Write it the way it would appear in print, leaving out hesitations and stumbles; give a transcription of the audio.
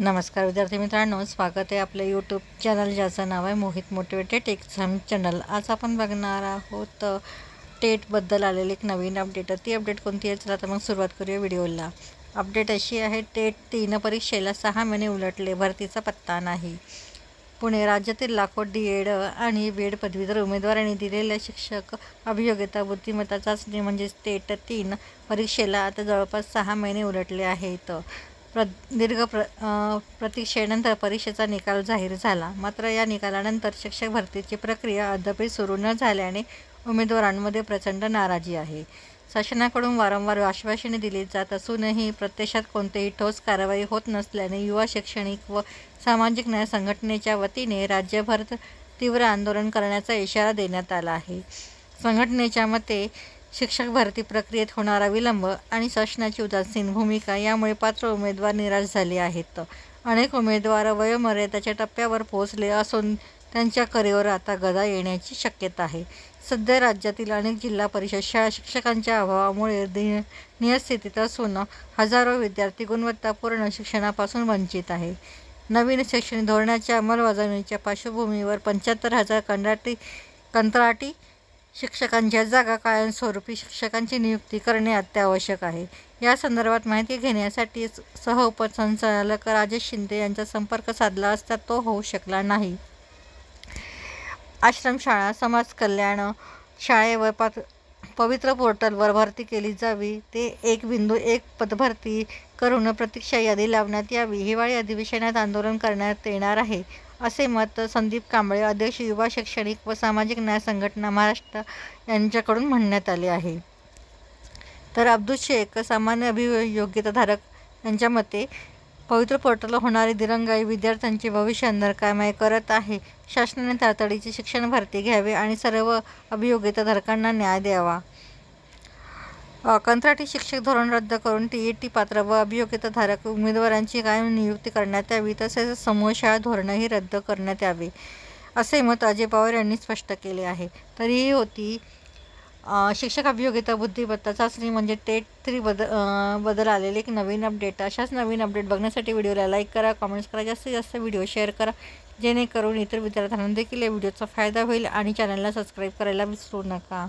नमस्कार विद्यार्थी मित्रांनो, स्वागत आहे आपल्या यूट्यूब चॅनल ज्याचं नाव आहे मोहित मोटिवेटेड एक्झाम चॅनल। आज आपण बघणार आहोत टेटबद्दल आलेली एक नवीन अपडेट। ती अपडेट कोणती आहे, चला तर मग सुरुवात करूया व्हिडिओला। अपडेट अशी आहे, टेट 3 परीक्षेला 6 महिने उलटले, भरतीचा पत्ता नाही। पुणे राज्यातील लाखो DED आणि BEd पदवीधर उमेदवारांनी दिलेल्या शिक्षक अभियोग्यता बुद्धिमत्ता चाचणी म्हणजेच टेट 3 परीक्षेला आता जवळपास 6 महिने उलटले आहेत। दीर्घ प्रतीक्षेनंतर परीक्षेचा निकाल जाहीर झाला। मात्र या निकालानंतर शिक्षक भरतीची प्रक्रिया अद्याप सुरू न झाल्याने उमेदवारांमध्ये प्रचंड नाराजी आहे। शासनाकडून वारंवार आश्वासने दिली जात असूनही प्रत्यक्षात कोणतीही ठोस कारवाई होत नसल्याने युवा शैक्षणिक व सामाजिक न्याय संघटनेच्या वतीने राज्यभर तीव्र आंदोलन करण्याचा इशारा देण्यात आला आहे। संघटनेच्या मते शिक्षक भरती प्रक्रियेत होणारा विलंब आणि शासनाची उदासीन भूमिका यामुळे पात्र उमेदवार निराश झाले आहेत। अनेक उमेदवार वयोमर्यादेच्या टप्प्यावर पोहोचले असून त्यांच्या करिअरवर आता गदा येण्याची शक्यता आहे। सध्या राज्यातील अनेक जिल्हा परिषद शाळा शिक्षकांच्या अभावामुळे नियस्थितीत असून हजारो विद्यार्थी गुणवत्तापूर्ण शिक्षणापासून वंचित आहे। नवीन शैक्षणिक धोरणाच्या अंमलबजावणीच्या पार्श्वभूमीवर 75,000 कंत्राटी शिक्षकांच्या जागा कायमस्वरूपी शिक्षकांची नियुक्ती करणे अत्यावश्यक आहे। या संदर्भात माहिती घेण्यासाठी सहउपसंचालक राजेश शिंदे यांचा संपर्क साधला असता तो होऊ शकला नाही। आश्रमशाळा समाज कल्याण शाळेवर पवित्र पोर्टलवर भरती केली जावी, ते 1.1 पदभरती करून प्रतीक्षा यादी लावण्यात यावी। हिवाळी अधिवेशनात आंदोलन करण्यात येणार आहे, असे मत संदीप कांबळे, अध्यक्ष युवा शैक्षणिक व सामाजिक न्याय संघटना महाराष्ट्र यांच्याकडून म्हणण्यात आले आहे। तर अब्दुल शेख, सामान्य अभियोग्यताधारक यांच्या मते पवित्र पोर्टल होणारी दिरंगाई विद्यार्थ्यांचे भविष्य अंधकारमय करत आहे। शासनाने तातडीची शिक्षण भरती घ्यावी आणि सर्व अभियोग्यताधारकांना न्याय द्यावा। कंत्राटी शिक्षक धोरण रद्द करून TET पात्र व अभियोग्यताधारक उमेदवारांची कायम नियुक्ती करण्यात यावी, तसेच समूह शाळा धोरणही रद्द करण्यात यावे, असे मत अजय पवार यांनी स्पष्ट केले आहे। तर ही होती शिक्षक अभियोग्यता बुद्धिमत्ता चाचणी म्हणजे टेट 3 बद्दल आलेली एक नवीन अपडेट। अशाच नवीन अपडेट बघण्यासाठी व्हिडिओला लाईक करा, कमेंट्स करा, जास्तीत जास्त व्हिडिओ शेअर करा, जेणेकरून इतर विद्यार्थ्यांना देखील या व्हिडिओचा फायदा होईल आणि चॅनलला सबस्क्राईब करायला विसरू नका।